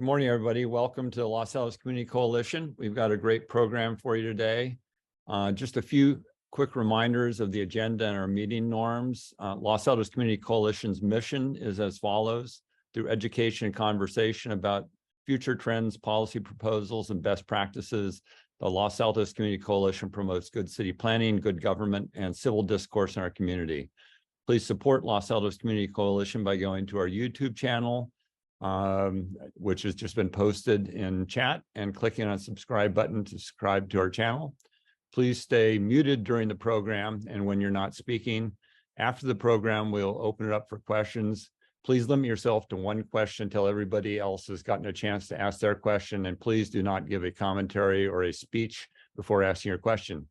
Good morning, everybody. Welcome to the Los Altos Community Coalition. We've got a great program for you today. Just a few quick reminders of the agenda and our meeting norms. Los Altos Community Coalition's mission is as follows: through education and conversation about future trends, policy proposals, and best practices, the Los Altos Community Coalition promotes good city planning, good government, and civil discourse in our community. Please support Los Altos Community Coalition by going to our YouTube channel, which has just been posted in chat, and clicking on the subscribe button to subscribe to our channel. Please stay muted during the program and when you're not speaking. After the program, we'll open it up for questions. Please limit yourself to one question until everybody else has gotten a chance to ask their question, and please do not give a commentary or a speech before asking your question.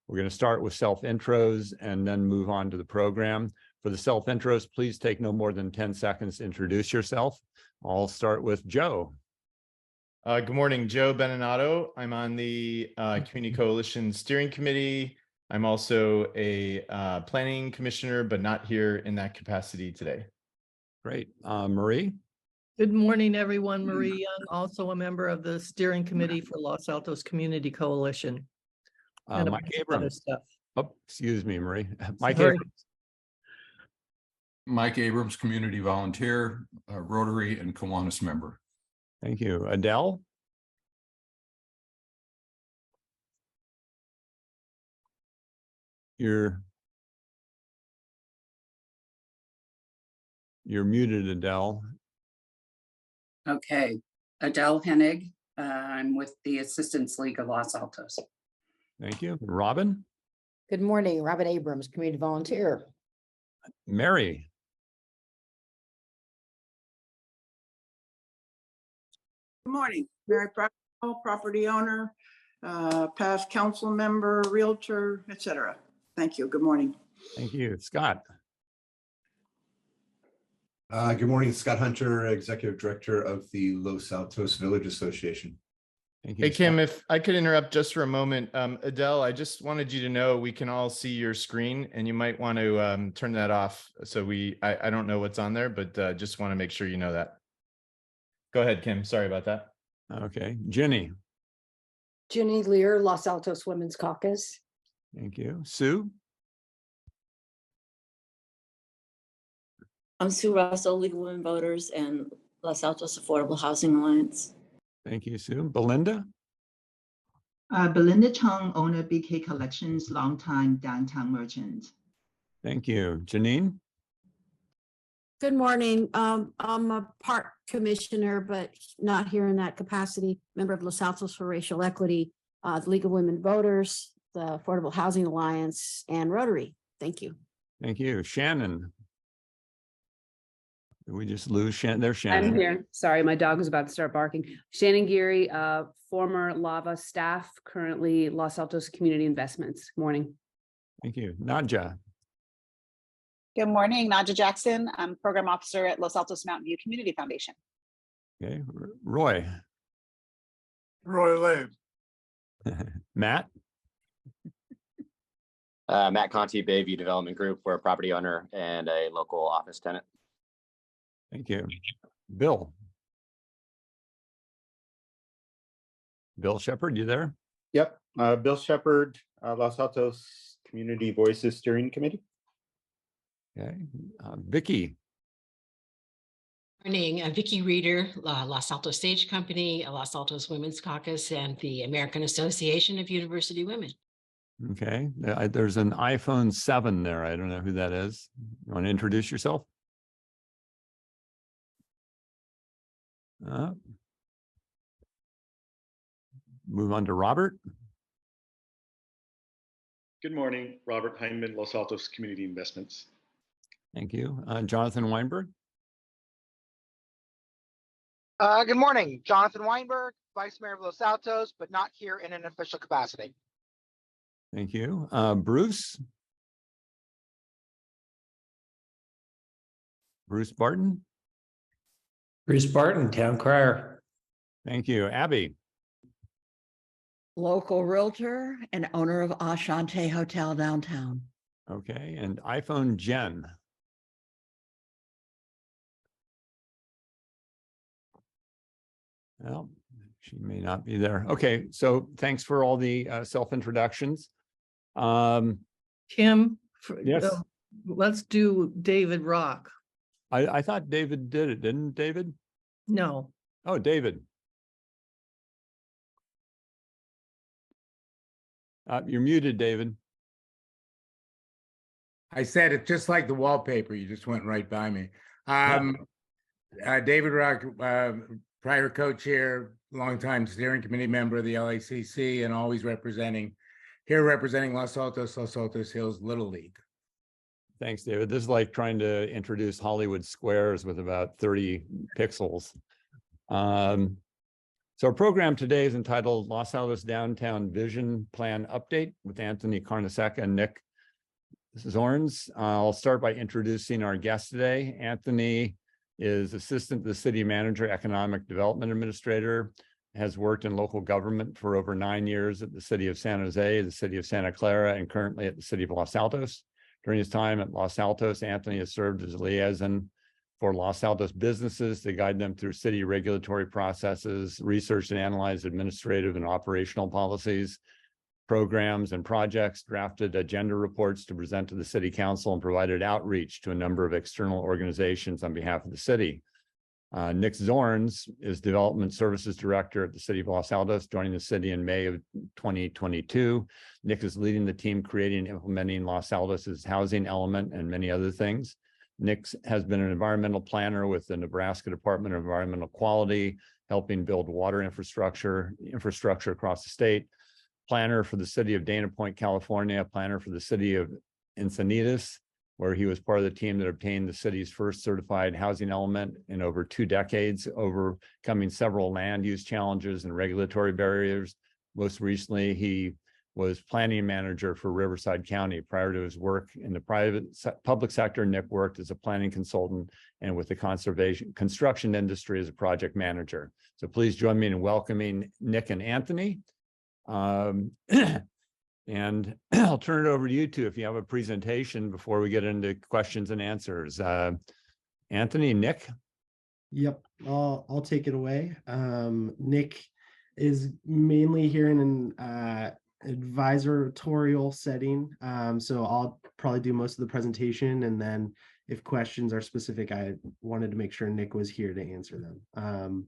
We're going to start with self-intros and then move on to the program. For the self-intros, please take no more than 10 seconds to introduce yourself. I'll start with Joe. Good morning, Joe Beninato. I'm on the Community Coalition Steering Committee. I'm also a planning commissioner, but not here in that capacity today. Great. Marie? Good morning, everyone. Marie Young, also a member of the Steering Committee for Los Altos Community Coalition. Mike Abrams. Oh, excuse me, Marie. Mike Sorry. Abrams. Mike Abrams, community volunteer, Rotary and Kiwanis member. Thank you. Adele? You're muted, Adele. Okay, Adele Hennig. I'm with the Assistance League of Los Altos. Thank you. Robin? Good morning, Robin Abrams, community volunteer. Mary? Good morning, Mary Proctor, property owner, past council member, realtor, etc. Thank you. Good morning. Thank you. Scott? Good morning, Scott Hunter, Executive Director of the Los Altos Village Association. Thank you. Hey, Kim, Scott. if I could interrupt just for a moment. Adele, I just wanted you to know we can all see your screen, and you might want to turn that off. So I don't know what's on there, but just want to make sure you know that. Go ahead, Kim. Sorry about that. Okay. Jenny? Jenny Lear, Los Altos Women's Caucus. Thank you. Sue? I'm Sue Russell, League of Women Voters and Los Altos Affordable Housing Alliance. Thank you, Sue. Belinda? Belinda Chung, owner BK Collections, longtime downtown merchant. Thank you. Janine? Good morning. I'm a park commissioner, but not here in that capacity. Member of Los Altos for Racial Equity, the League of Women Voters, the Affordable Housing Alliance, and Rotary. Thank you. Thank you. Shannon? Did we just lose Shannon? There's Shannon. I'm here. Sorry, my dog was about to start barking. Shannon Geary, former LAVA staff, currently Los Altos Community Investments. Morning. Thank you. Nadja? Good morning, Nadja Jackson. I'm program officer at Los Altos Mountain View Community Foundation. Okay. Roy? Roy Lane. Matt? Matt Conti, Bayview Development Group. We're a property owner and a local office tenant. Thank you. Bill? Bill Shepard, you there? Yep. Bill Shepard, Los Altos Community Voices Steering Committee. Okay. Vicky? Morning, Vicky Reeder, Los Altos Stage Company, Los Altos Women's Caucus, and the American Association of University Women. Okay. There's an iPhone 7 there. I don't know who that is. You want to introduce yourself? Move on to Robert. Good morning, Robert Heinman, Los Altos Community Investments. Thank you. Jonathan Weinberg. Good morning, Jonathan Weinberg, Vice Mayor of Los Altos, but not here in an official capacity. Thank you. Bruce. Bruce Barton. Bruce Barton, town crier. Thank you. Abby. Local realtor and owner of Ashante Hotel downtown. Okay. And iPhone Jen. Well, she may not be there. Okay, so thanks for all the self-introductions. Kim, Yes. let's do David Rock. I thought David did it, didn't David? No, Oh, David. You're muted, David. I said it just like the wallpaper. You just went right by me. David Rock, prior co-chair, longtime steering committee member of the LACC, and always representing Los Altos Hills Little League. Thanks, David. This is like trying to introduce Hollywood squares with about 30 pixels. So our program today is entitled Los Altos Downtown Vision Plan Update with Anthony Carnesecca and Nick Zornes. I'll start by introducing our guest today. Anthony is Assistant to the City Manager, Economic Development Administrator, has worked in local government for over 9 years at the City of San Jose, the City of Santa Clara, and currently at the City of Los Altos. During his time at Los Altos, Anthony has served as a liaison for Los Altos businesses to guide them through city regulatory processes, research and analyze administrative and operational policies, programs and projects, drafted agenda reports to present to the City Council, and provided outreach to a number of external organizations on behalf of the city. Nick Zornes is Development Services Director at the City of Los Altos, joining the city in May of 2022. Nick is leading the team creating and implementing Los Altos' housing element and many other things. Nick has been an environmental planner with the Nebraska Department of Environmental Quality, helping build water infrastructure across the state, planner for the city of Dana Point, California, planner for the city of Encinitas, where he was part of the team that obtained the city's first certified housing element in over 2 decades, overcoming several land use challenges and regulatory barriers. Most recently, he was planning manager for Riverside County. Prior to his work in the public sector, Nick worked as a planning consultant and with the construction industry as a project manager. So please join me in welcoming Nick and Anthony. And I'll turn it over to you two if you have a presentation before we get into questions and answers. Anthony, Nick? Yep, I'll take it away. Nick is mainly here in an advisory setting. So I'll probably do most of the presentation, and then if questions are specific, I wanted to make sure Nick was here to answer them.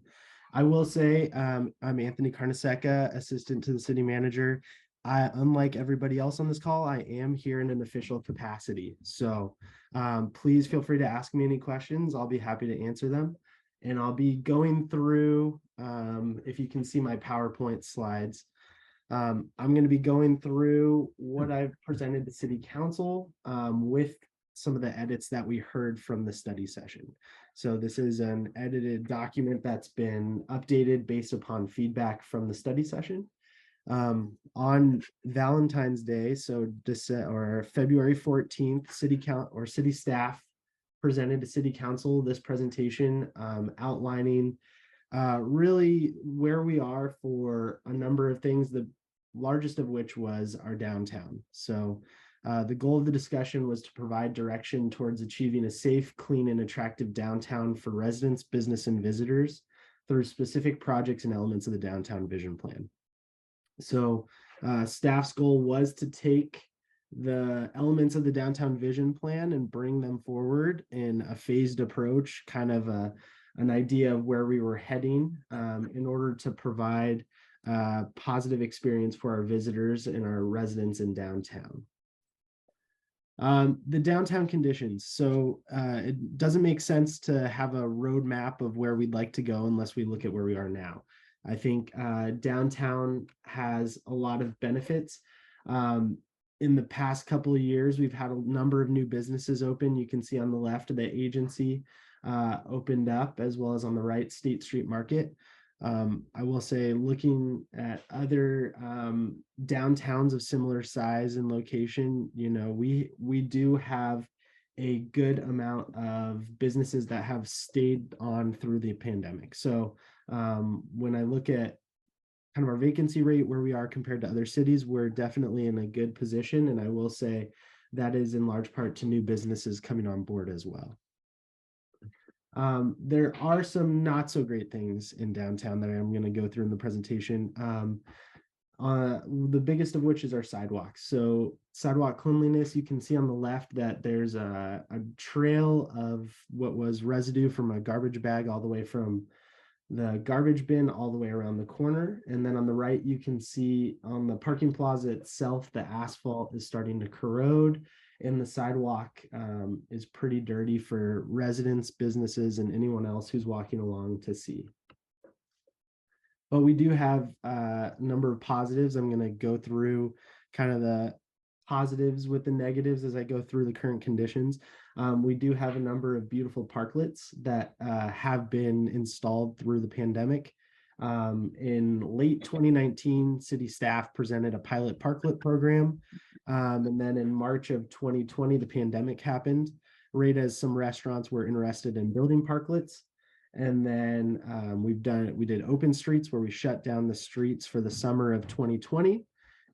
I will say I'm Anthony Carnesecca, assistant to the city manager. Unlike everybody else on this call, I am here in an official capacity. So please feel free to ask me any questions. I'll be happy to answer them. And I'll be going through, if you can see my PowerPoint slides, I'm going to be going through what I've presented to City Council with some of the edits that we heard from the study session. So this is an edited document that's been updated based upon feedback from the study session. On Valentine's Day, so February 14th, city staff presented to City Council this presentation outlining really where we are for a number of things, the largest of which was our downtown. So the goal of the discussion was to provide direction towards achieving a safe, clean, and attractive downtown for residents, business, and visitors through specific projects and elements of the downtown vision plan. So staff's goal was to take the elements of the downtown vision plan and bring them forward in a phased approach, kind of an idea of where we were heading in order to provide a positive experience for our visitors and our residents in downtown. The downtown conditions. So it doesn't make sense to have a roadmap of where we'd like to go unless we look at where we are now. I think downtown has a lot of benefits. In the past couple of years, we've had a number of new businesses open. You can see on the left, the agency opened up, as well as on the right, State Street Market. I will say, looking at other downtowns of similar size and location, we do have a good amount of businesses that have stayed on through the pandemic. So when I look at kind of our vacancy rate, where we are compared to other cities, we're definitely in a good position. And I will say that is in large part to new businesses coming on board as well. There are some not so great things in downtown that I'm going to go through in the presentation. The biggest of which is our sidewalks. So sidewalk cleanliness, you can see on the left that there's a trail of what was residue from a garbage bag all the way from the garbage bin all the way around the corner. And then on the right, you can see on the parking plaza itself, the asphalt is starting to corrode and the sidewalk is pretty dirty for residents, businesses, and anyone else who's walking along to see. But we do have a number of positives. I'm going to go through kind of the positives with the negatives as I go through the current conditions. We do have a number of beautiful parklets that have been installed through the pandemic. In late 2019, city staff presented a pilot parklet program. And then in March of 2020, the pandemic happened, right as some restaurants were interested in building parklets. And then we did open streets where we shut down the streets for the summer of 2020.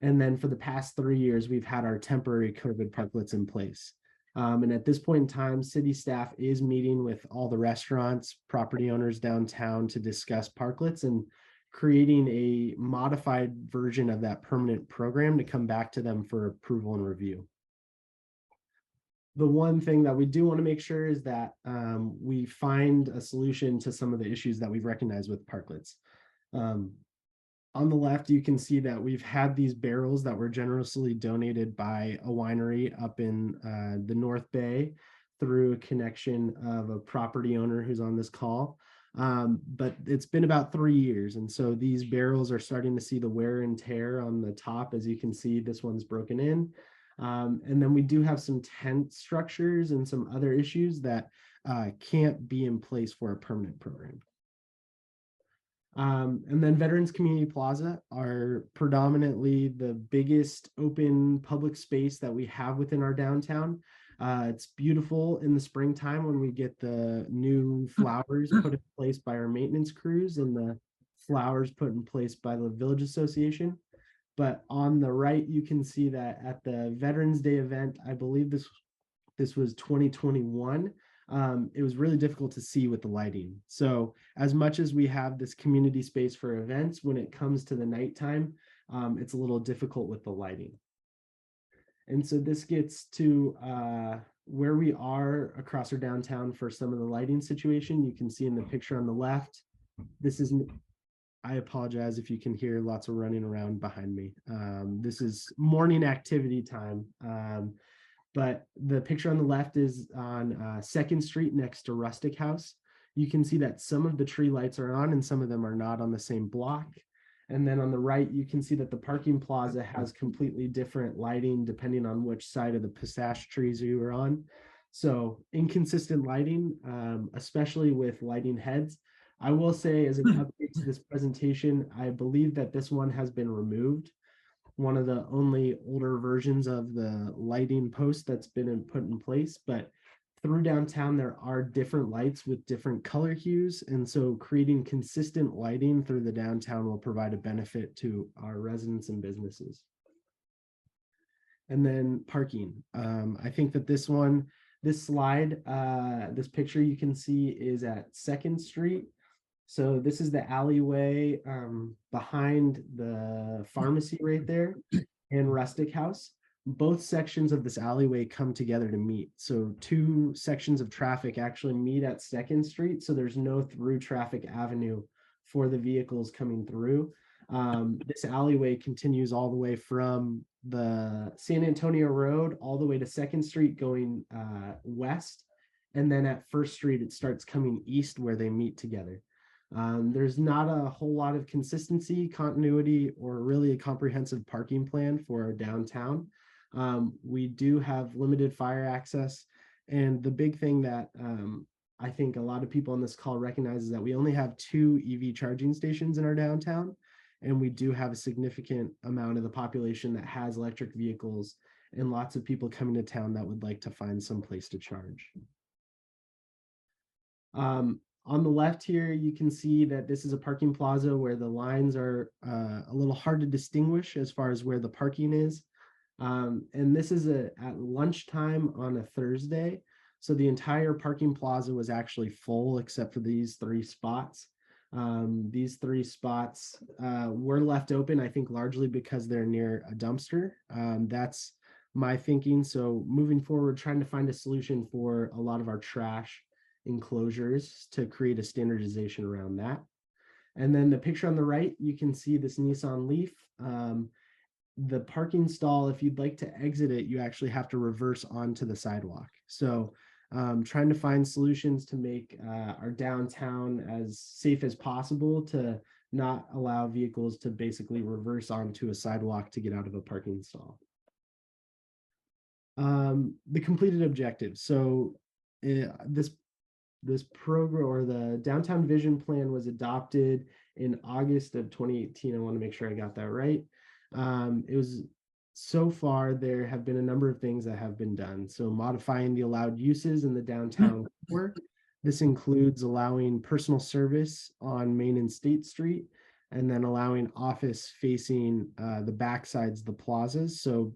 And then for the past 3 years, we've had our temporary COVID parklets in place. And at this point in time, city staff is meeting with all the restaurants, property owners downtown to discuss parklets and creating a modified version of that permanent program to come back to them for approval and review. The one thing that we do want to make sure is that we find a solution to some of the issues that we've recognized with parklets. On the left, you can see that we've had these barrels that were generously donated by a winery up in the North Bay through a connection of a property owner who's on this call. But it's been about 3 years. And so these barrels are starting to see the wear and tear on the top. As you can see, this one's broken in. And then we do have some tent structures and some other issues that can't be in place for a permanent program. And then Veterans Community Plaza are predominantly the biggest open public space that we have within our downtown. It's beautiful in the springtime when we get the new flowers put in place by our maintenance crews and the flowers put in place by the Village Association. But on the right, you can see that at the Veterans Day event, I believe this was 2021, it was really difficult to see with the lighting. So as much as we have this community space for events, when it comes to the nighttime, it's a little difficult with the lighting. And so this gets to where we are across our downtown for some of the lighting situation. You can see in the picture on the left, this is, I apologize if you can hear lots of running around behind me. This is morning activity time. But the picture on the left is on 2nd Street next to Rustic House. You can see that some of the tree lights are on and some of them are not on the same block. And then on the right, you can see that the parking plaza has completely different lighting depending on which side of the pistache trees you are on. So inconsistent lighting, especially with lighting heads. I will say as an update to this presentation, I believe that this one has been removed. One of the only older versions of the lighting post that's been put in place, but through downtown, there are different lights with different color hues. And so creating consistent lighting through the downtown will provide a benefit to our residents and businesses. And then parking. I think that this slide, this picture you can see is at 2nd Street. So this is the alleyway behind the pharmacy right there and Rustic House. Both sections of this alleyway come together to meet. So 2 sections of traffic actually meet at 2nd Street. So there's no through traffic avenue for the vehicles coming through. This alleyway continues all the way from the San Antonio Road all the way to 2nd Street going west. And then at 1st Street, it starts coming east where they meet together. There's not a whole lot of consistency, continuity, or really a comprehensive parking plan for our downtown. We do have limited fire access. And the big thing that I think a lot of people on this call recognize is that we only have 2 EV charging stations in our downtown. And we do have a significant amount of the population that has electric vehicles and lots of people coming to town that would like to find some place to charge. On the left here, you can see that this is a parking plaza where the lines are a little hard to distinguish as far as where the parking is. And this is at lunchtime on a Thursday. So the entire parking plaza was actually full except for these 3 spots. These 3 spots were left open, I think largely because they're near a dumpster. That's my thinking. So moving forward, trying to find a solution for a lot of our trash enclosures to create a standardization around that. And then the picture on the right, you can see this Nissan Leaf. The parking stall, if you'd like to exit it, you actually have to reverse onto the sidewalk. So trying to find solutions to make our downtown as safe as possible to not allow vehicles to basically reverse onto a sidewalk to get out of a parking stall. The completed objectives. So this program, or the downtown vision plan, was adopted in August of 2018. I want to make sure I got that right. It was, so far there have been a number of things that have been done. So modifying the allowed uses in the downtown core. This includes allowing personal service on Main and State Street, and then allowing office facing the backsides of the plazas. So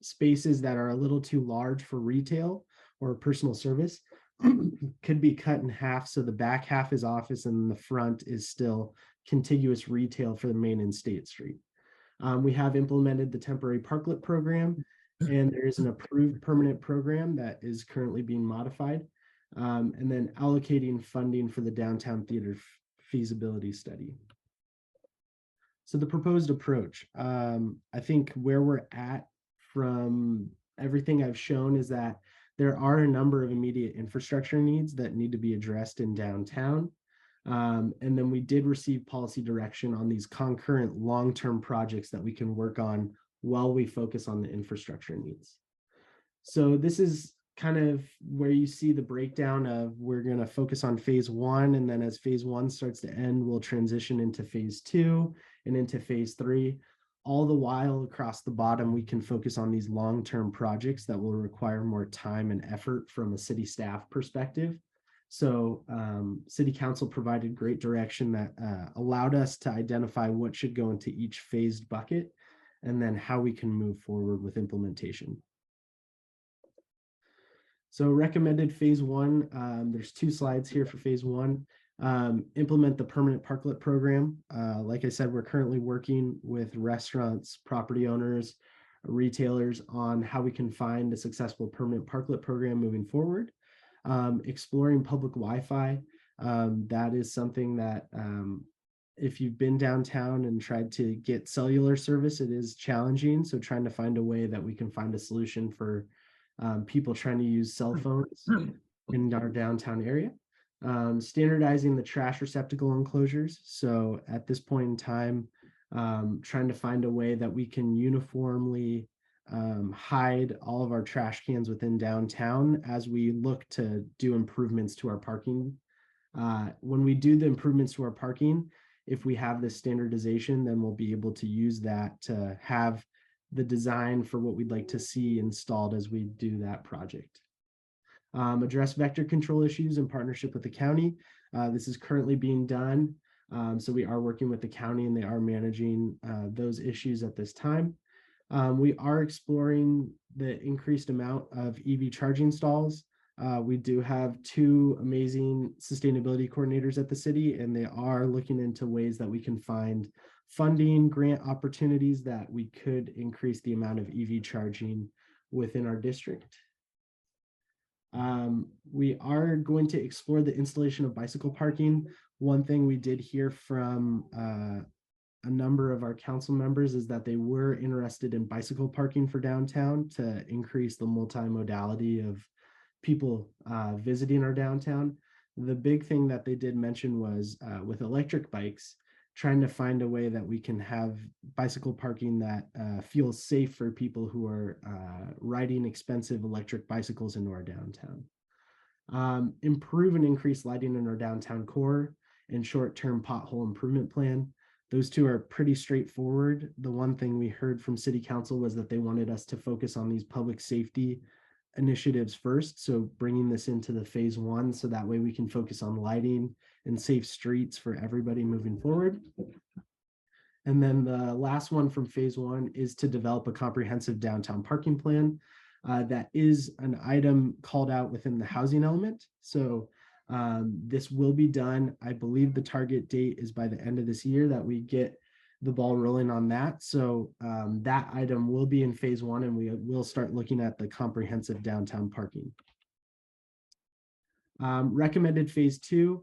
spaces that are a little too large for retail or personal service could be cut in half. So the back half is office and the front is still contiguous retail for the Main and State Street. We have implemented the temporary parklet program, and there is an approved permanent program that is currently being modified, and then allocating funding for the downtown theater feasibility study. So the proposed approach, I think where we're at from everything I've shown is that there are a number of immediate infrastructure needs that need to be addressed in downtown. And then we did receive policy direction on these concurrent long-term projects that we can work on while we focus on the infrastructure needs. So this is kind of where you see the breakdown of, we're going to focus on phase 1, and then as phase 1 starts to end, we'll transition into phase 2 and into phase 3. All the while across the bottom, we can focus on these long-term projects that will require more time and effort from a city staff perspective. So City Council provided great direction that allowed us to identify what should go into each phased bucket, and then how we can move forward with implementation. So recommended phase 1, there's 2 slides here for phase 1. Implement the permanent parklet program. Like I said, we're currently working with restaurants, property owners, retailers on how we can find a successful permanent parklet program moving forward. Exploring public Wi-Fi. That is something that if you've been downtown and tried to get cellular service, it is challenging. So trying to find a way that we can find a solution for people trying to use cell phones in our downtown area. Standardizing the trash receptacle enclosures. So at this point in time, trying to find a way that we can uniformly hide all of our trash cans within downtown as we look to do improvements to our parking. When we do the improvements to our parking, if we have this standardization, then we'll be able to use that to have the design for what we'd like to see installed as we do that project. Address vector control issues in partnership with the county. This is currently being done. So we are working with the county, and they are managing those issues at this time. We are exploring the increased amount of EV charging stalls. We do have 2 amazing sustainability coordinators at the city, and they are looking into ways that we can find funding, grant opportunities that we could increase the amount of EV charging within our district. We are going to explore the installation of bicycle parking. One thing we did hear from a number of our council members is that they were interested in bicycle parking for downtown to increase the multimodality of people visiting our downtown. The big thing that they did mention was with electric bikes, trying to find a way that we can have bicycle parking that feels safe for people who are riding expensive electric bicycles into our downtown. Improve and increase lighting in our downtown core and short-term pothole improvement plan. Those 2 are pretty straightforward. The one thing we heard from City Council was that they wanted us to focus on these public safety initiatives first. So bringing this into the phase 1, so that way we can focus on lighting and safe streets for everybody moving forward. And then the last one from phase 1 is to develop a comprehensive downtown parking plan. that is an item called out within the housing element. So this will be done. I believe the target date is by the end of this year that we get the ball rolling on that. So that item will be in phase 1, and we will start looking at the comprehensive downtown parking. Recommended phase 2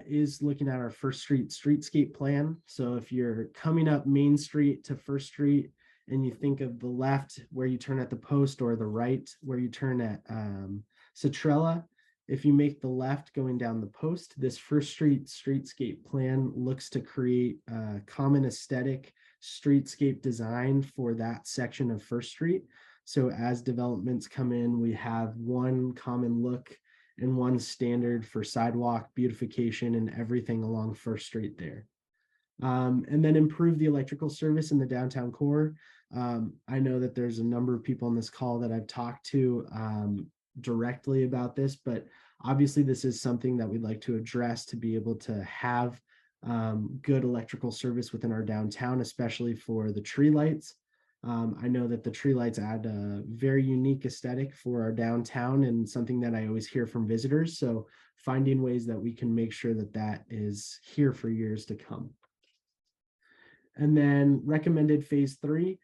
is looking at our First Street streetscape plan. So if you're coming up Main Street to First Street and you think of the left where you turn at the post, or the right where you turn at Citrella, if you make the left going down the post, this First Street streetscape plan looks to create a common aesthetic streetscape design for that section of First Street. So as developments come in, we have one common look and one standard for sidewalk beautification and everything along First Street there. And then improve the electrical service in the downtown core. I know that there's a number of people on this call that I've talked to directly about this, but obviously this is something that we'd like to address to be able to have good electrical service within our downtown, especially for the tree lights. I know that the tree lights add a very unique aesthetic for our downtown, and something that I always hear from visitors. So finding ways that we can make sure that that is here for years to come. And then recommended phase 3,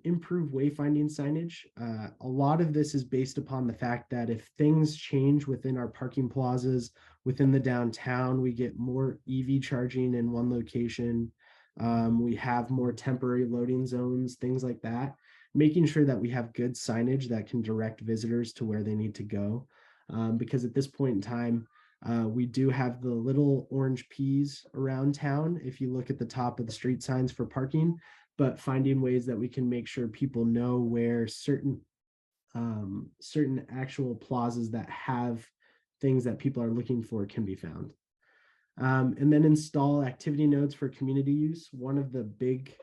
improve wayfinding signage. A lot of this is based upon the fact that if things change within our parking plazas, within the downtown, we get more EV charging in one location. We have more temporary loading zones, things like that, making sure that we have good signage that can direct visitors to where they need to go. Because at this point in time, we do have the little orange peas around town if you look at the top of the street signs for parking, but finding ways that we can make sure people know where certain actual plazas that have things that people are looking for can be found. And then install activity nodes for community use. One of the big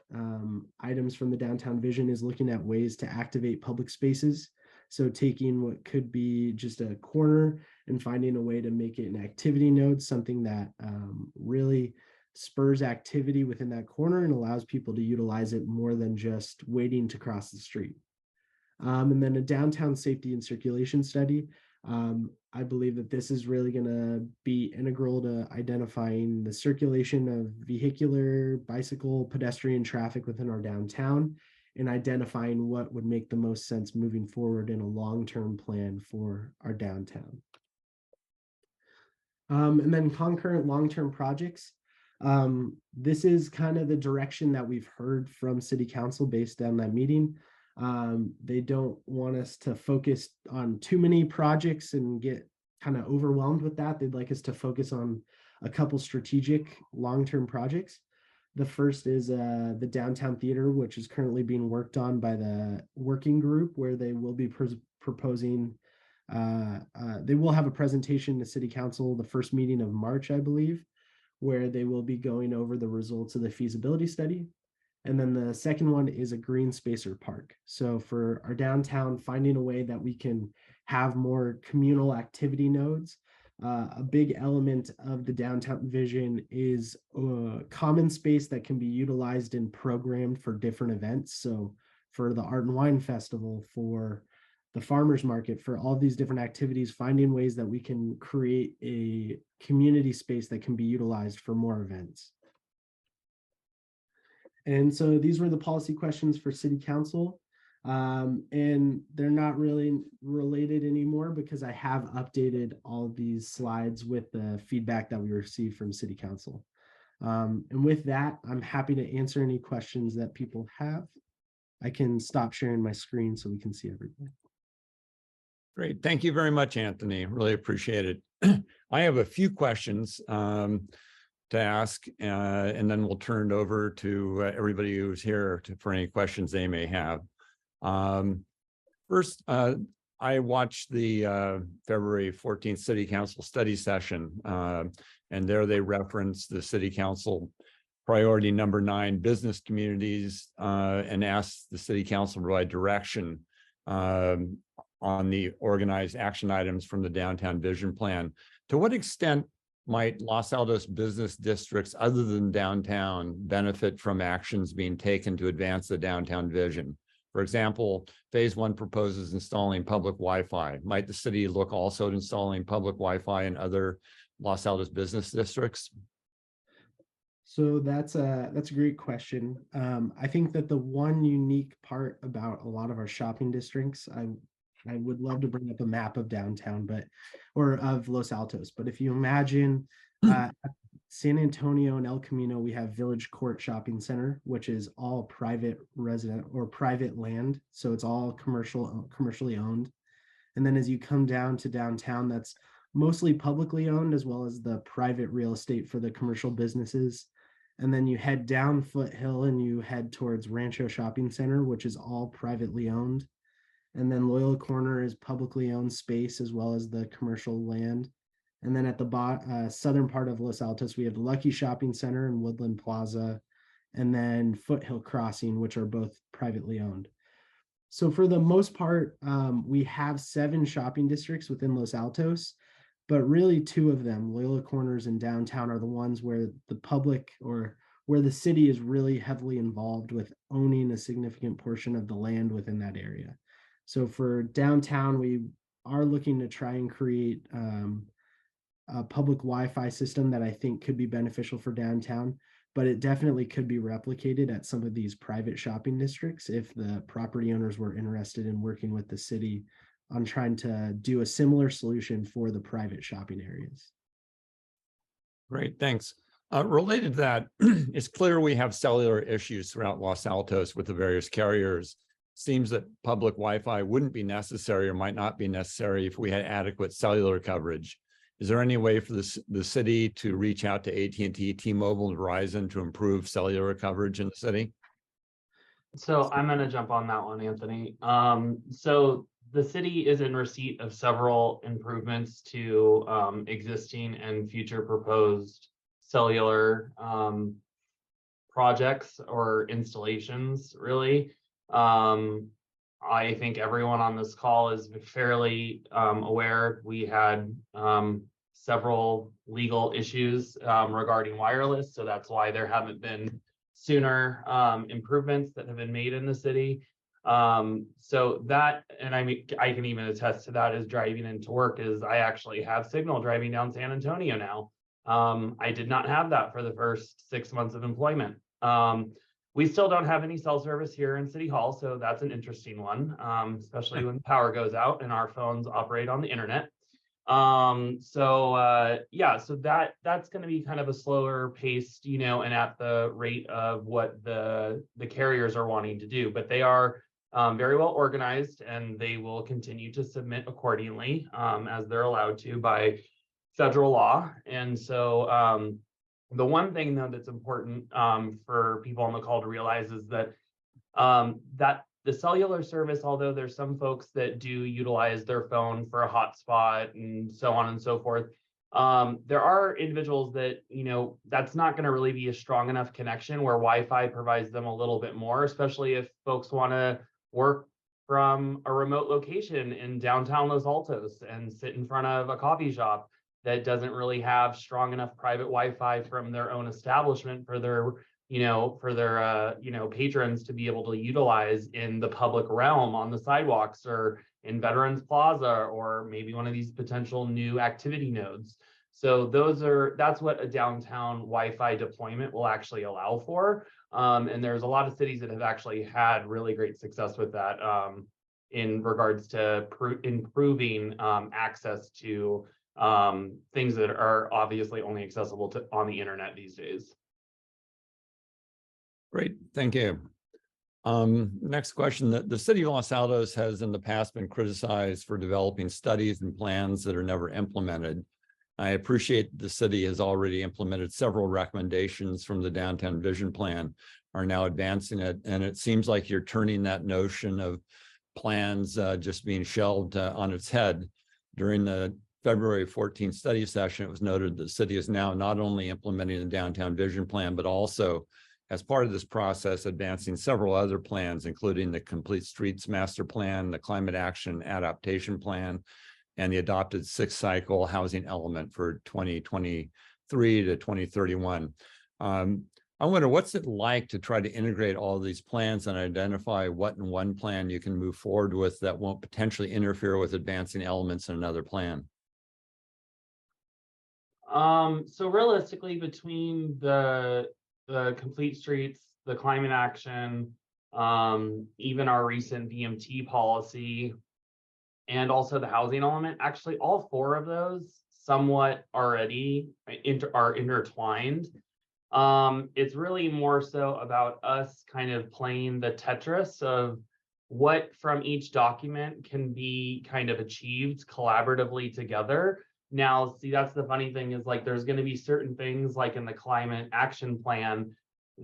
items from the downtown vision is looking at ways to activate public spaces. So taking what could be just a corner and finding a way to make it an activity node, something that really spurs activity within that corner and allows people to utilize it more than just waiting to cross the street. And then a downtown safety and circulation study. I believe that this is really going to be integral to identifying the circulation of vehicular, bicycle, pedestrian traffic within our downtown, and identifying what would make the most sense moving forward in a long-term plan for our downtown. And then concurrent long-term projects. This is kind of the direction that we've heard from City Council based on that meeting. They don't want us to focus on too many projects and get kind of overwhelmed with that. They'd like us to focus on a couple strategic long-term projects. The first is the downtown theater, which is currently being worked on by the working group, where they will be proposing, they will have a presentation to City Council the first meeting of March, I believe, where they will be going over the results of the feasibility study. And then the second one is a green spacer park. So for our downtown, finding a way that we can have more communal activity nodes. A big element of the downtown vision is common space that can be utilized and programmed for different events. So for the Art and Wine Festival, for the farmers market, for all these different activities, finding ways that we can create a community space that can be utilized for more events. And so these were the policy questions for City Council. And they're not really related anymore because I have updated all of these slides with the feedback that we received from City Council. And with that, I'm happy to answer any questions that people have. I can stop sharing my screen so we can see everything. Great. Thank you very much, Anthony. Really appreciate it. I have a few questions to ask, and then we'll turn it over to everybody who's here for any questions they may have. First, I watched the February 14th City Council study session, and there they referenced the City Council priority number 9, business communities, and asked the City Council to provide direction on the organized action items from the downtown vision plan. To what extent might Los Altos business districts other than downtown benefit from actions being taken to advance the downtown vision? For For example, phase one proposes installing public Wi-Fi. Might the city look also at installing public Wi-Fi in other Los Altos business districts? So that's a great question. I think that the one unique part about a lot of our shopping districts, I would love to bring up a map of downtown, or of Los Altos. But if you imagine San Antonio and El Camino, we have Village Court Shopping Center, which is all private resident or private land. So it's all commercially owned. And then as you come down to downtown, that's mostly publicly owned, as well as the private real estate for the commercial businesses. And then you head down Foothill and you head towards Rancho Shopping Center, which is all privately owned. And then Loyola Corner is publicly owned space, as well as the commercial land. And then at the southern part of Los Altos, we have Lucky Shopping Center and Woodland Plaza, and then Foothill Crossing, which are both privately owned. So for the most part, we have 7 shopping districts within Los Altos, but really 2 of them, Loyola Corners and downtown, are the ones where the public or where the city is really heavily involved with owning a significant portion of the land within that area. So for downtown, we are looking to try and create a public Wi-Fi system that I think could be beneficial for downtown, but it definitely could be replicated at some of these private shopping districts if the property owners were interested in working with the city on trying to do a similar solution for the private shopping areas. Great, thanks. Related to that, it's clear we have cellular issues throughout Los Altos with the various carriers. Seems that public Wi-Fi wouldn't be necessary or might not be necessary if we had adequate cellular coverage. Is there any way for the city to reach out to AT&T, T-Mobile, and Verizon to improve cellular coverage in the city? So I'm going to jump on that one, Anthony. So the city is in receipt of several improvements to existing and future proposed cellular projects or installations, really. I think everyone on this call is fairly aware. We had several legal issues regarding wireless, so that's why there haven't been sooner improvements that have been made in the city. So that, and I mean, I can even attest to that as driving into work, is I actually have signal driving down San Antonio now. I did not have that for the first 6 months of employment. We still don't have any cell service here in City Hall, so that's an interesting one, especially when the power goes out and our phones operate on the internet. Yeah, so that's going to be kind of a slower paced, you know, and at the rate of what the carriers are wanting to do, but they are very well organized and they will continue to submit accordingly as they're allowed to by federal law. And so the one thing though that's important for people on the call to realize is that that the cellular service, although there's some folks that do utilize their phone for a hotspot and so on and so forth, there are individuals that, you know, that's not going to really be a strong enough connection where Wi-Fi provides them a little bit more, especially if folks want to work from a remote location in downtown Los Altos and sit in front of a coffee shop that doesn't really have strong enough private Wi-Fi from their own establishment for their, you know, patrons to be able to utilize in the public realm on the sidewalks or in Veterans Plaza or maybe one of these potential new activity nodes. So that's what a downtown Wi-Fi deployment will actually allow for. And there's a lot of cities that have actually had really great success with that in regards to improving access to things that are obviously only accessible on the internet these days. Great, thank you. Next question. The city of Los Altos has in the past been criticized for developing studies and plans that are never implemented. I appreciate the city has already implemented several recommendations from the Downtown Vision Plan, are now advancing it, and it seems like you're turning that notion of plans just being shelved on its head. During the February 14th study session, it was noted the city is now not only implementing the Downtown Vision Plan, but also as part of this process, advancing several other plans, including the Complete Streets Master Plan, the Climate Action Adaptation Plan, and the adopted 6th cycle housing element for 2023 to 2031. I wonder what's it like to try to integrate all these plans and identify what in one plan you can move forward with that won't potentially interfere with advancing elements in another plan? So realistically, between the complete streets, the climate action, even our recent VMT policy, and also the housing element, actually all four of those somewhat already are intertwined. It's really more so about us kind of playing the Tetris of what from each document can be kind of achieved collaboratively together. Now, see, that's the funny thing is like there's going to be certain things like in the climate action plan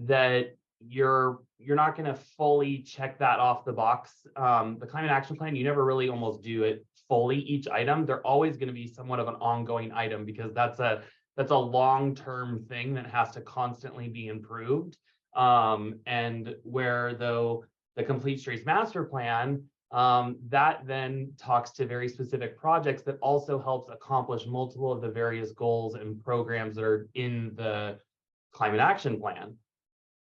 that you're not going to fully check that off the box. The climate action plan, you never really almost do it fully each item. They're always going to be somewhat of an ongoing item because that's a long-term thing that has to constantly be improved. And where though the Complete Streets Master Plan, that then talks to very specific projects that also helps accomplish multiple of the various goals and programs that are in the Climate Action Plan.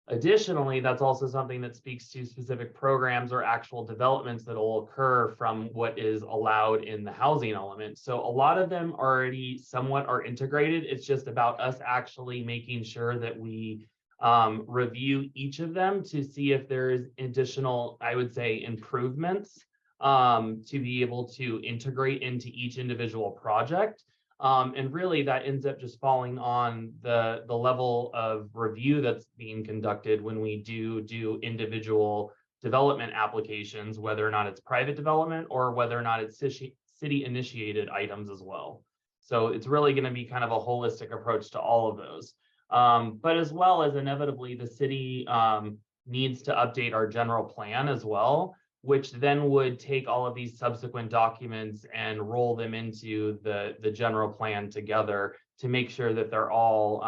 Additionally, that's also something that speaks to specific programs or actual developments that will occur from what is allowed in the housing element. So a lot of them already somewhat are integrated. It's just about us actually making sure that we review each of them to see if there's additional, I would say, improvements to be able to integrate into each individual project. And really that ends up just falling on the level of review that's being conducted when we do individual development applications, whether or not it's private development or whether or not it's city initiated items as well. So it's really going to be kind of a holistic approach to all of those. But as well as inevitably the city needs to update our general plan as well, which then would take all of these subsequent documents and roll them into the general plan together to make sure that they're all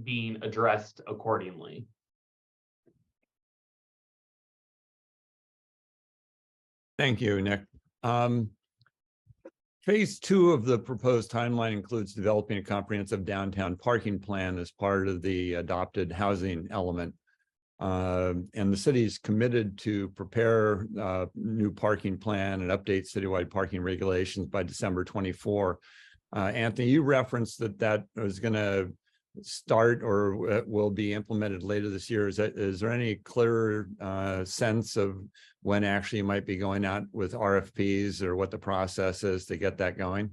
being addressed accordingly. Thank you, Nick. Phase 2 of the proposed timeline includes developing a comprehensive downtown parking plan as part of the adopted housing element. And the city is committed to prepare a new parking plan and update citywide parking regulations by December 24. Anthony, you referenced that was going to start or will be implemented later this year. Is there any clearer sense of when actually you might be going out with RFPs or what the process is to get that going?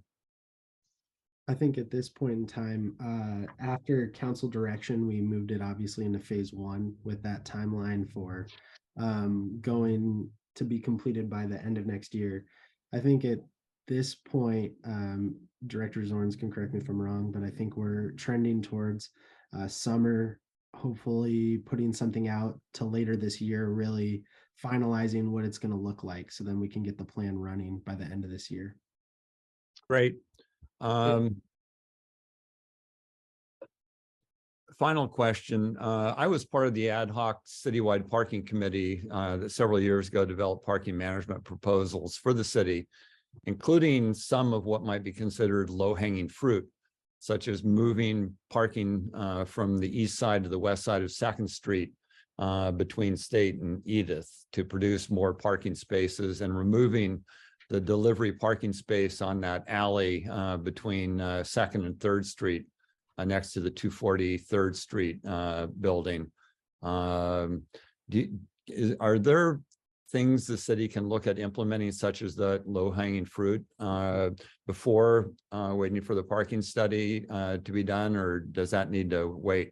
I think at this point in time, after council direction, we moved it obviously into phase 1 with that timeline for going to be completed by the end of next year. I think at this point, Director Zornes can correct me if I'm wrong, but I think we're trending towards summer, hopefully putting something out to later this year, really finalizing what it's going to look like. So then we can get the plan running by the end of this year. Great. Final question. I was part of the ad hoc citywide parking committee that several years ago developed parking management proposals for the city, including some of what might be considered low-hanging fruit, such as moving parking from the east side to the west side of 2nd Street between State and Edith to produce more parking spaces, and removing the delivery parking space on that alley between 2nd and 3rd Street next to the 240 3rd Street building. Are there things the city can look at implementing, such as the low-hanging fruit, before waiting for the parking study to be done, or does that need to wait?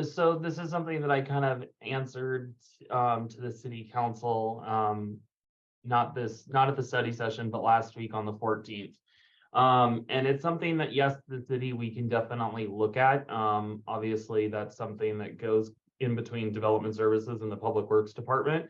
So this is something that I kind of answered to the city council, not at the study session, but last week on the 14th. And it's something that, yes, the city, we can definitely look at. Obviously, that's something that goes in between development services and the public works department,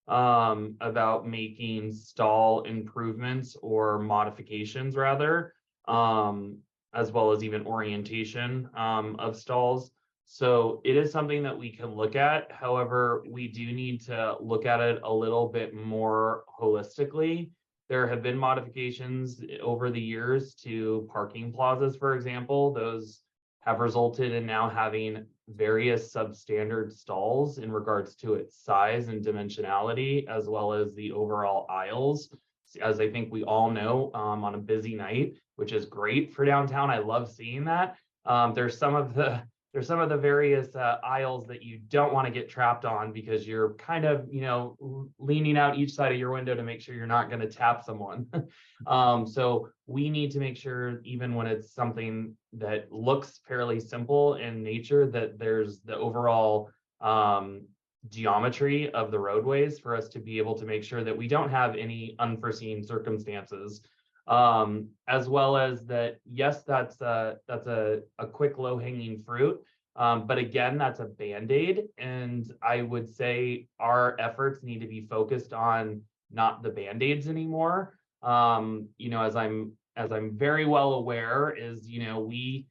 about making stall improvements or modifications rather, as well as even orientation of stalls. So it is something that we can look at. However, we do need to look at it a little bit more holistically. There have been modifications over the years to parking plazas, for example. Those have resulted in now having various substandard stalls in regards to its size and dimensionality, as well as the overall aisles. As I think we all know, on a busy night, which is great for downtown. I love seeing that. There's some of the various aisles that you don't want to get trapped on because you're kind of, leaning out each side of your window to make sure you're not going to tap someone. So we need to make sure, even when it's something that looks fairly simple in nature, that there's the overall geometry of the roadways for us to be able to make sure that we don't have any unforeseen circumstances. As well as that, yes, that's a quick low-hanging fruit. But again, that's a Band-Aid. And I would say our efforts need to be focused on not the Band-Aids anymore. As I'm very well aware is, we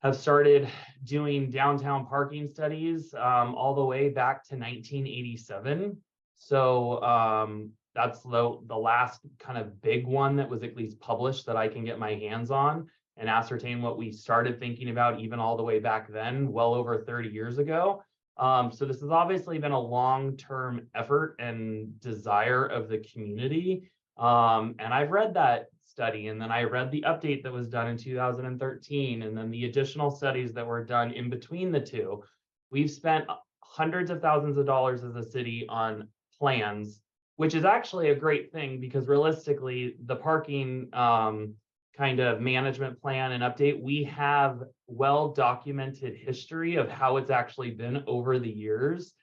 have started doing downtown parking studies all the way back to 1987. So that's the last kind of big one that was at least published that I can get my hands on and ascertain what we started thinking about even all the way back then, well over 30 years ago. So this has obviously been a long-term effort and desire of the community. And I've read that study, and then I read the update that was done in 2013, and then the additional studies that were done in between the two. We've spent hundreds of thousands of dollars as a city on plans, which is actually a great thing because realistically, the parking kind of management plan and update, we have well-documented history of how it's actually been over the years.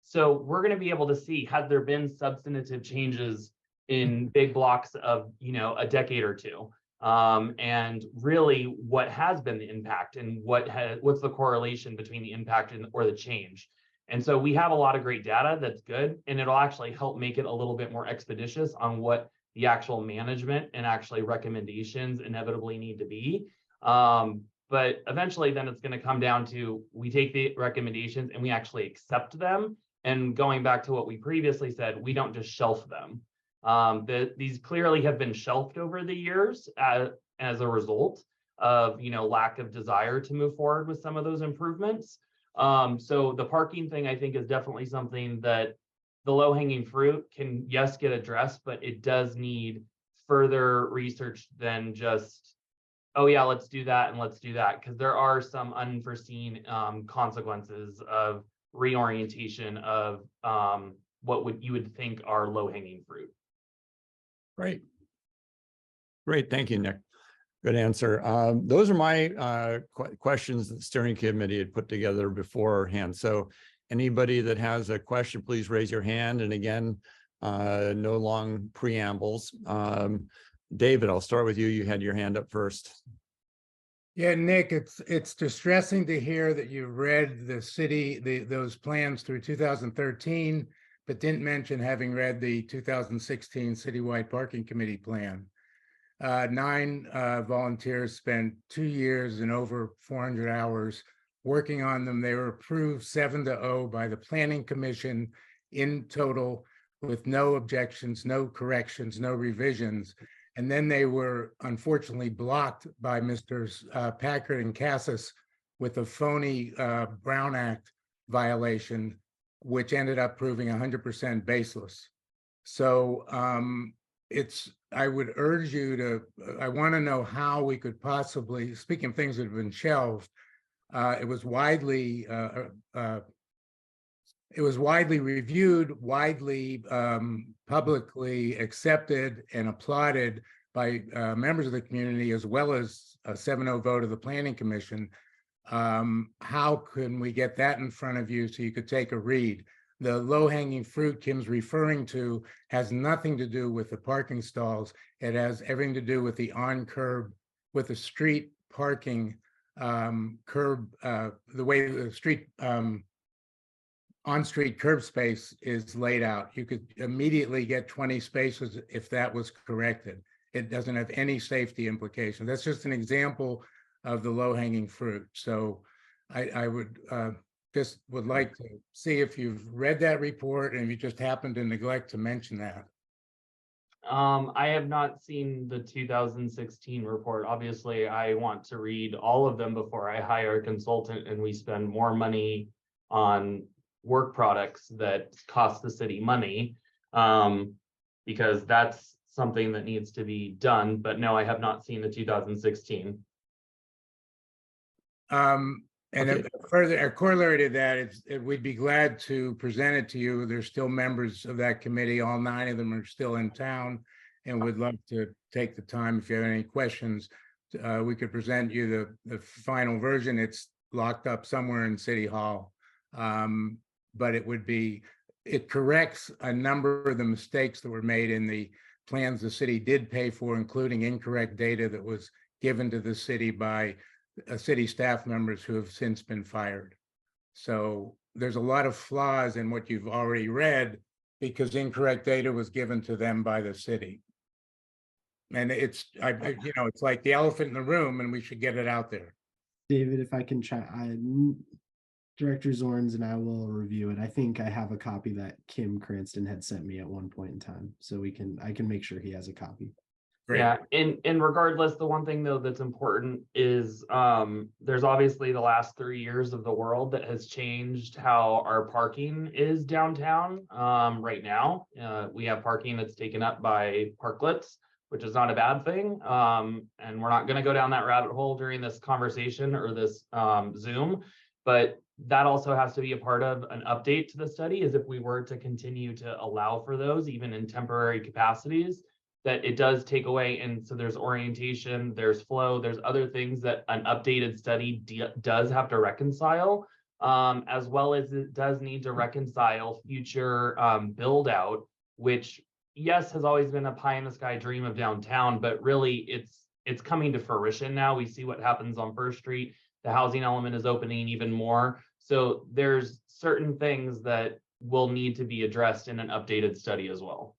So we're going to be able to see, has there been substantive changes in big blocks of, a decade or two? And really what has been the impact and what's the correlation between the impact or the change? And so we have a lot of great data that's good, and it'll actually help make it a little bit more expeditious on what the actual management and actually recommendations inevitably need to be. But eventually then it's going to come down to, we take the recommendations and we actually accept them. And going back to what we previously said, we don't just shelf them. These clearly have been shelved over the years as a result of, lack of desire to move forward with some of those improvements. So the parking thing, I think, is definitely something that the low-hanging fruit can, yes, get addressed, but it does need further research than just, oh yeah, let's do that and let's do that, because there are some unforeseen consequences of reorientation of what you would think are low-hanging fruit. Great. Great, thank you, Nick. Good answer. Those are my questions that the steering committee had put together beforehand. So anybody that has a question, please raise your hand. And again, no long preambles. David, I'll start with you. You had your hand up first. Yeah, Nick, it's distressing to hear that you read those plans through 2013, but didn't mention having read the 2016 Citywide Parking Committee plan. 9 volunteers spent 2 years and over 400 hours working on them. They were approved 7-0 by the Planning Commission in total, with no objections, no corrections, no revisions. And then they were unfortunately blocked by Mr. Packard and Cassis with a phony Brown Act violation, which ended up proving 100% baseless. So I would urge you to, I want to know how we could possibly, speaking of things that have been shelved, it was widely reviewed, widely publicly accepted and applauded by members of the community, as well as a 7-0 vote of the Planning Commission. How can we get that in front of you so you could take a read? The low-hanging fruit Kim's referring to has nothing to do with the parking stalls. It has everything to do with the on-curb, with the street parking curb, the way the street on-street curb space is laid out. You could immediately get 20 spaces if that was corrected. It doesn't have any safety implications. That's just an example of the low-hanging fruit. So I would just would like to see if you've read that report and if you just happened to neglect to mention that. I have not seen the 2016 report. Obviously, I want to read all of them before I hire a consultant and we spend more money on work products that cost the city money. Because that's something that needs to be done. But no, I have not seen the 2016. And Okay. a corollary to that, we'd be glad to present it to you. There's still members of that committee. All 9 of them are still in town and would love to take the time. If you have any questions, we could present you the final version. It's locked up somewhere in City Hall. But it corrects a number of the mistakes that were made in the plans the city did pay for, including incorrect data that was given to the city by city staff members who have since been fired. So there's a lot of flaws in what you've already read because incorrect data was given to them by the city. And it's like the elephant in the room, and we should get it out there. David, if I can Director Zornes and I will review it. I think I have a copy that Kim Cranston had sent me at one point in time, so I can make sure he has a copy. Great. Yeah, and regardless, the one thing though that's important is there's obviously the last 3 years of the world that has changed how our parking is downtown. Right now, we have parking that's taken up by parklets, which is not a bad thing. And we're not going to go down that rabbit hole during this conversation or this Zoom, but that also has to be a part of an update to the study, is if we were to continue to allow for those, even in temporary capacities, that it does take away. And so there's orientation, there's flow, there's other things that an updated study does have to reconcile, as well as it does need to reconcile future build out, which yes, has always been a pie in the sky dream of downtown, but really it's coming to fruition now. We see what happens on First Street. The housing element is opening even more. So there's certain things that will need to be addressed in an updated study as well.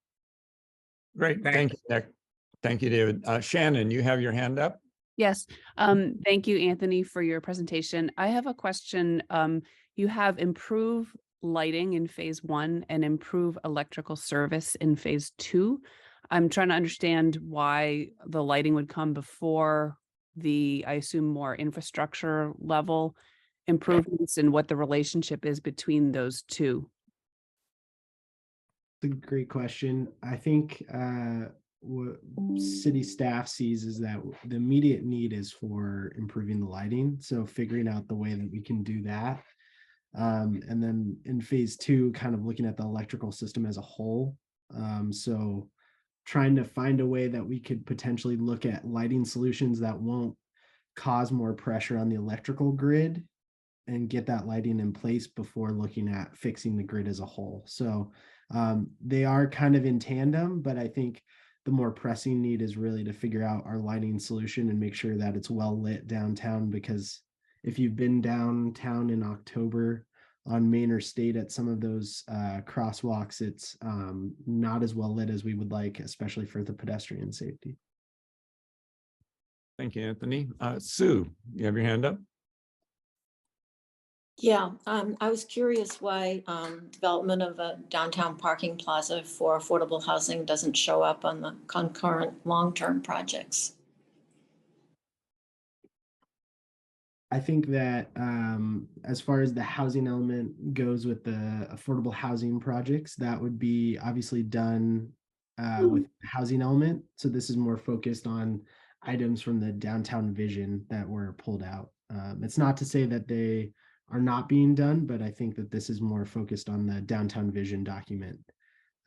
Great. Thank you, Nick. Thank you, David. Shannon, you have your hand up? Yes. Thank you, Anthony, for your presentation. I have a question. You have improve lighting in phase 1 and improve electrical service in phase 2. I'm trying to understand why the lighting would come before the, I assume, more infrastructure level improvements and what the relationship is between those two. It's a great question. I think what city staff sees is that the immediate need is for improving the lighting. So figuring out the way that we can do that. And then in phase 2, kind of looking at the electrical system as a whole. So trying to find a way that we could potentially look at lighting solutions that won't cause more pressure on the electrical grid and get that lighting in place before looking at fixing the grid as a whole. So they are kind of in tandem, but I think the more pressing need is really to figure out our lighting solution and make sure that it's well lit downtown, because if you've been downtown in October on Main or State at some of those crosswalks, it's not as well lit as we would like, especially for the pedestrian safety. Thank you, Anthony. Sue, you have your hand up? Yeah, I was curious why development of a downtown parking plaza for affordable housing doesn't show up on the concurrent long-term projects. I think that as far as the housing element goes with the affordable housing projects, that would be obviously done with the housing element. So this is more focused on items from the downtown vision that were pulled out. It's not to say that they are not being done, but I think that this is more focused on the downtown vision document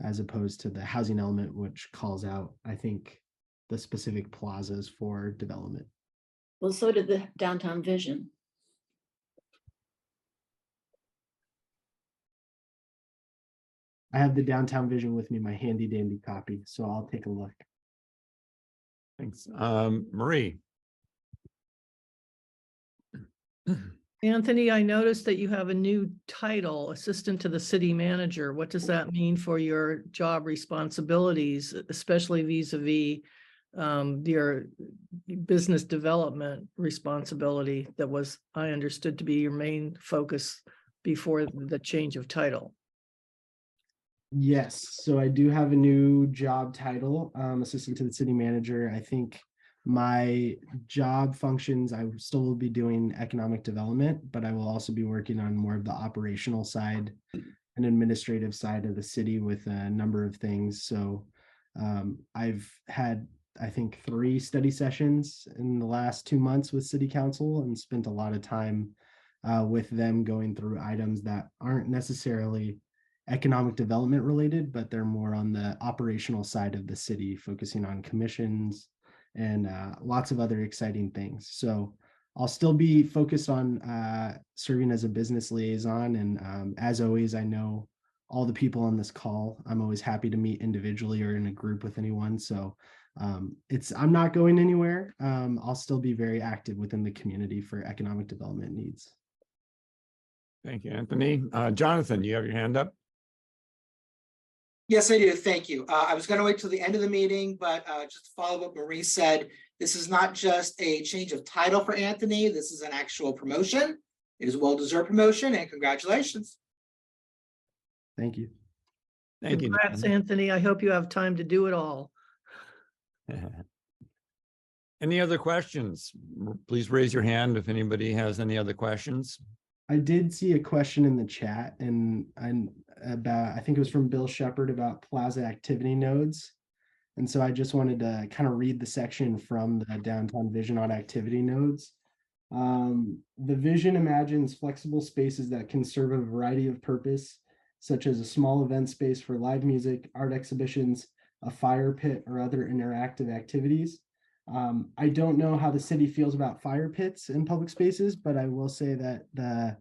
as opposed to the housing element, which calls out, I think, the specific plazas for development. Well, so did the downtown vision. I have the downtown vision with me, my handy dandy copy, so I'll take a look. Thanks. Marie. Anthony, I noticed that you have a new title, Assistant to the City Manager. What does that mean for your job responsibilities, especially vis-a-vis your business development responsibility that was, I understood, to be your main focus before the change of title? Yes, so I do have a new job title, assistant to the city manager. I think my job functions, I still will be doing economic development, but I will also be working on more of the operational side and administrative side of the city with a number of things. So I've had, I think, 3 study sessions in the last 2 months with city council and spent a lot of time with them going through items that aren't necessarily economic development related, but they're more on the operational side of the city, focusing on commissions and lots of other exciting things. So I'll still be focused on serving as a business liaison. And as always, I know all the people on this call. I'm always happy to meet individually or in a group with anyone. So I'm not going anywhere. I'll still be very active within the community for economic development needs. Thank you, Anthony. Jonathan, you have your hand up? Yes, I do. Thank you. I was going to wait till the end of the meeting, but just to follow what Marie said, this is not just a change of title for Anthony. This is an actual promotion. It is a well-deserved promotion, and congratulations. Thank you. Thank you. Congrats, Anthony. I hope you have time to do it all. Any other questions? Please raise your hand if anybody has any other questions. I did see a question in the chat and about, I think it was from Bill Shepard about plaza activity nodes. And so I just wanted to kind of read the section from the downtown vision on activity nodes. The vision imagines flexible spaces that can serve a variety of purpose, such as a small event space for live music, art exhibitions, a fire pit, or other interactive activities. I don't know how the city feels about fire pits in public spaces, but I will say that the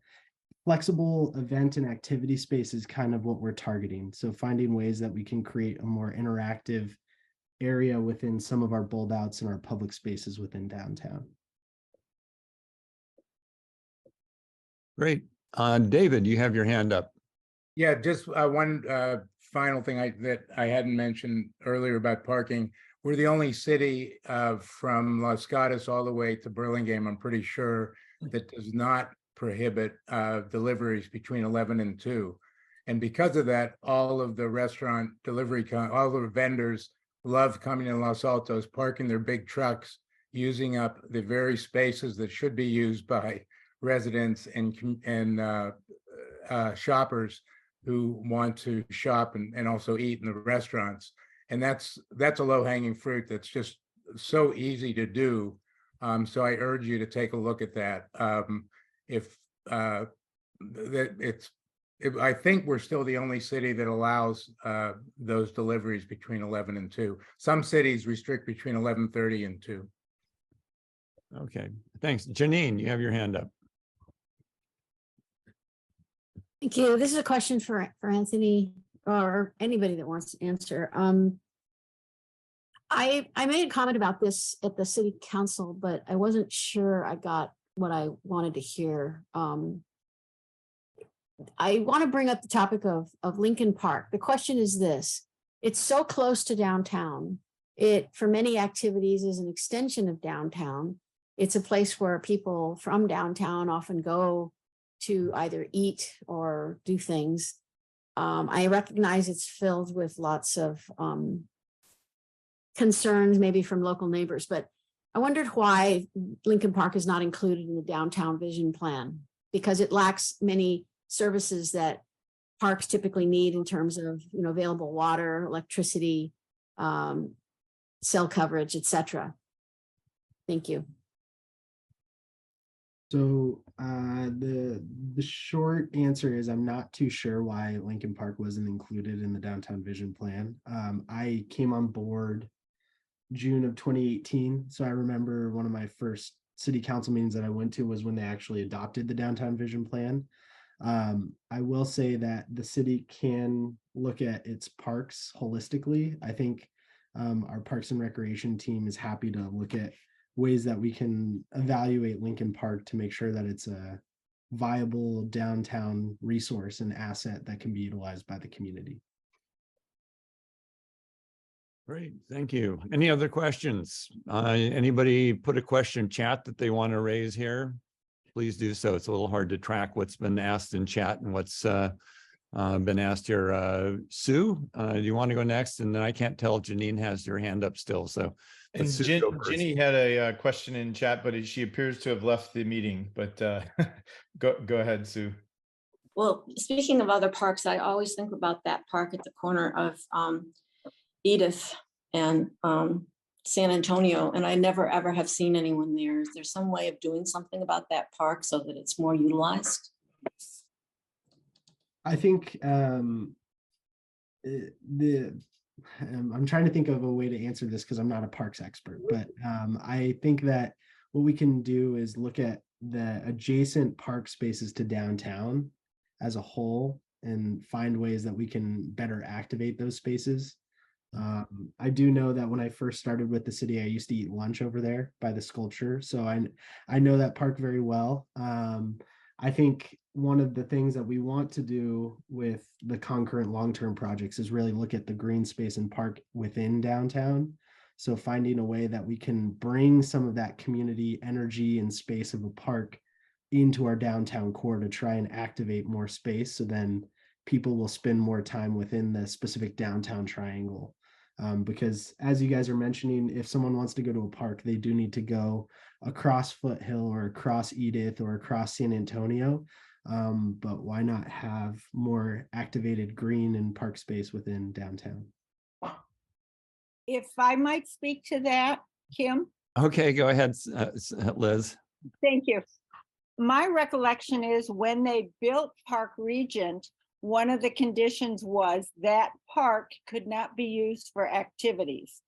flexible event and activity space is kind of what we're targeting. So finding ways that we can create a more interactive area within some of our build outs and our public spaces within downtown. Great. David, you have your hand up. Yeah, just one final thing that I hadn't mentioned earlier about parking. We're the only city from Los Gatos all the way to Burlingame, I'm pretty sure, that does not prohibit deliveries between 11 and 2. And because of that, all of the restaurant delivery, all the vendors love coming to Los Altos, parking their big trucks, using up the very spaces that should be used by residents and shoppers who want to shop and also eat in the restaurants. And that's a low-hanging fruit that's just so easy to do. So I urge you to take a look at that. I think we're still the only city that allows those deliveries between 11 and 2. Some cities restrict between 11:30 and 2. Okay, thanks. Janine, you have your hand up. Thank you. This is a question for Anthony or anybody that wants to answer. I made a comment about this at the city council, but I wasn't sure I got what I wanted to hear. I want to bring up the topic of Lincoln Park. The question is this: it's so close to downtown. It, for many activities, is an extension of downtown. It's a place where people from downtown often go to either eat or do things. I recognize it's filled with lots of concerns, maybe from local neighbors, but I wondered why Lincoln Park is not included in the downtown vision plan, because it lacks many services that parks typically need in terms of, available water, electricity, cell coverage, etc. Thank you. So the short answer is I'm not too sure why Lincoln Park wasn't included in the downtown vision plan. I came on board June of 2018. So I remember one of my first city council meetings that I went to was when they actually adopted the downtown vision plan. I will say that the city can look at its parks holistically. I think our Parks and Recreation team is happy to look at ways that we can evaluate Lincoln Park to make sure that it's a viable downtown resource and asset that can be utilized by the community. Great, thank you. Any other questions? Anybody put a question in chat that they want to raise here? Please do so. It's a little hard to track what's been asked in chat and what's been asked here. Sue, do you want to go next? And then I can't tell if Janine has her hand up still, so. let And Sue go first. Ginny had a question in chat, but she appears to have left the meeting, but go ahead, Sue. Well, speaking of other parks, I always think about that park at the corner of Edith and San Antonio, and I never ever have seen anyone there. Is there some way of doing something about that park so that it's more utilized? I think I'm trying to think of a way to answer this because I'm not a parks expert, but I think that what we can do is look at the adjacent park spaces to downtown as a whole and find ways that we can better activate those spaces. I do know that when I first started with the city, I used to eat lunch over there by the sculpture. So I know that park very well. I think one of the things that we want to do with the concurrent long-term projects is really look at the green space and park within downtown. So finding a way that we can bring some of that community energy and space of a park into our downtown core to try and activate more space. So then people will spend more time within the specific downtown triangle. Because as you guys are mentioning, if someone wants to go to a park, they do need to go across Foothill or across Edith or across San Antonio. But why not have more activated green and park space within downtown? If I might speak to that, Kim? Okay, go ahead, Liz. Thank you. My recollection is when they built Park Regent, one of the conditions was that park could not be used for activities.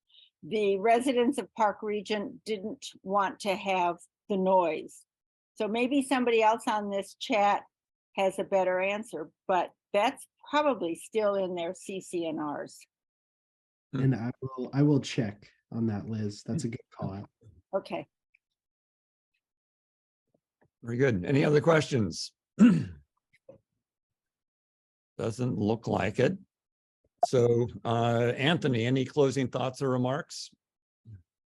The residents of Park Regent didn't want to have the noise. So maybe somebody else on this chat has a better answer, but that's probably still in their CCNRs. And I will check on that, Liz. That's a good call out. Okay. Very good. Any other questions? Doesn't look like it. So Anthony, any closing thoughts or remarks?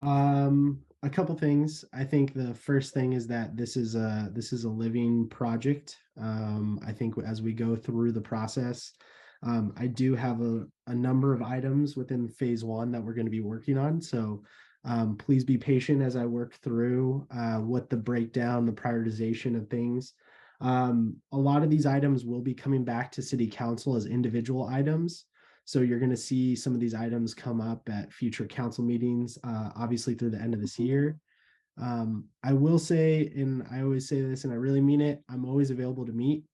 A couple things. I think the first thing is that this is a living project. I think as we go through the process, I do have a number of items within phase one that we're going to be working on. So please be patient as I work through what the breakdown, the prioritization of things. A lot of these items will be coming back to City Council as individual items. So you're going to see some of these items come up at future council meetings, obviously through the end of this year. I will say, and I always say this and I really mean it, I'm always available to meet.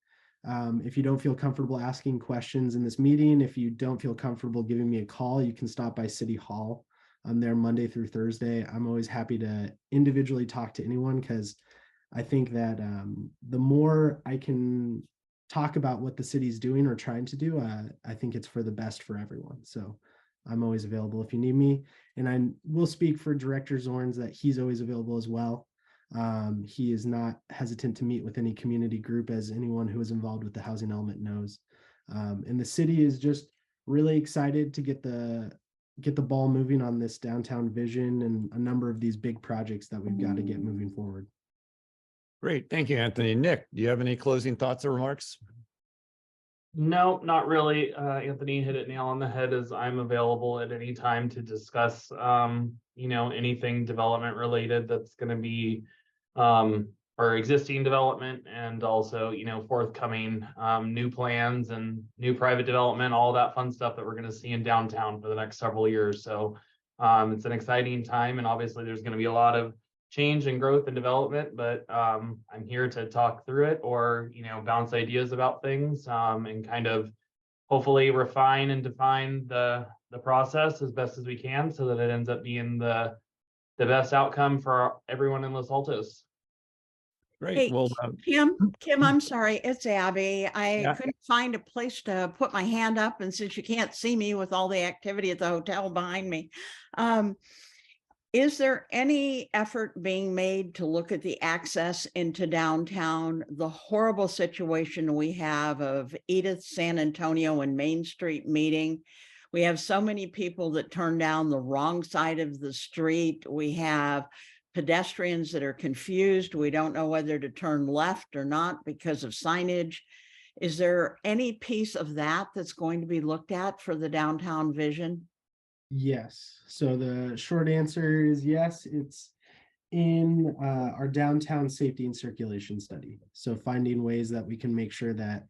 If you don't feel comfortable asking questions in this meeting, if you don't feel comfortable giving me a call, you can stop by City Hall. I'm there Monday through Thursday. I'm always happy to individually talk to anyone because I think that the more I can talk about what the city's doing or trying to do, I think it's for the best for everyone. So I'm always available if you need me. And I will speak for Director Zornes that he's always available as well. He is not hesitant to meet with any community group, as anyone who is involved with the housing element knows. And the city is just really excited to get the ball moving on this downtown vision and a number of these big projects that we've got to get moving forward. Great. Thank you, Anthony. Nick, do you have any closing thoughts or remarks? No, not really. Anthony hit it nail on the head as I'm available at any time to discuss, anything development related that's going to be our existing development and also, forthcoming new plans and new private development, all that fun stuff that we're going to see in downtown for the next several years. So it's an exciting time, and obviously there's going to be a lot of change and growth and development, but I'm here to talk through it or, bounce ideas about things and kind of hopefully refine and define the process as best as we can so that it ends up being the best outcome for everyone in Los Altos. Great. Hey, Well, Kim, I'm sorry, it's Abby. I Yeah. couldn't find a place to put my hand up, and since you can't see me with all the activity at the hotel behind me, is there any effort being made to look at the access into downtown, the horrible situation we have of Edith, San Antonio, and Main Street meeting? We have so many people that turn down the wrong side of the street. We have pedestrians that are confused. We don't know whether to turn left or not because of signage. Is there any piece of that that's going to be looked at for the downtown vision? Yes. So the short answer is yes. It's in our downtown safety and circulation study. So finding ways that we can make sure that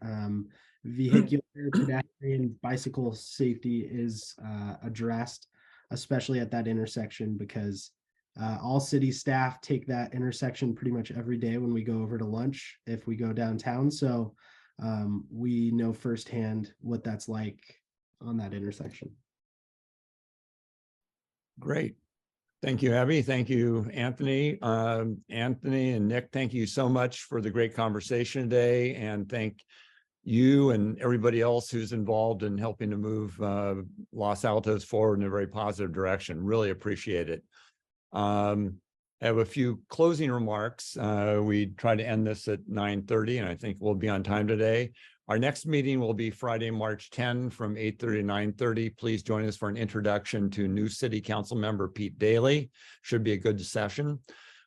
vehicular, pedestrian, bicycle safety is addressed, especially at that intersection, because all city staff take that intersection pretty much every day when we go over to lunch if we go downtown. So we know firsthand what that's like on that intersection. Great. Thank you, Abby. Thank you, Anthony. Anthony and Nick, thank you so much for the great conversation today. And thank you and everybody else who's involved in helping to move Los Altos forward in a very positive direction. Really appreciate it. I have a few closing remarks. We try to end this at 9:30, and I think we'll be on time today. Our next meeting will be Friday, March 10 from 8:30 to 9:30. Please join us for an introduction to new City Council member Pete Daly. Should be a good session.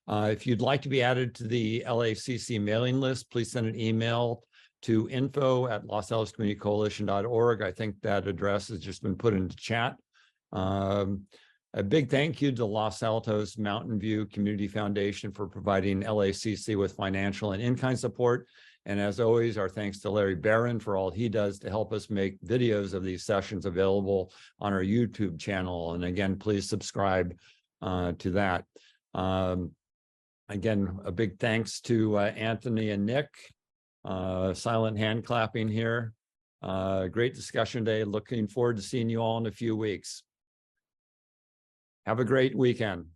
If you'd like to be added to the LACC mailing list, please send an email to info@losaltoscommunitycoalition.org. I think that address has just been put into chat. A big thank you to Los Altos Mountain View Community Foundation for providing LACC with financial and in-kind support. And as always, our thanks to Larry Barron for all he does to help us make videos of these sessions available on our YouTube channel. And again, please subscribe to that. Again, a big thanks to Anthony and Nick. Silent hand clapping here. Great discussion day. Looking forward to seeing you all in a few weeks. Have a great weekend.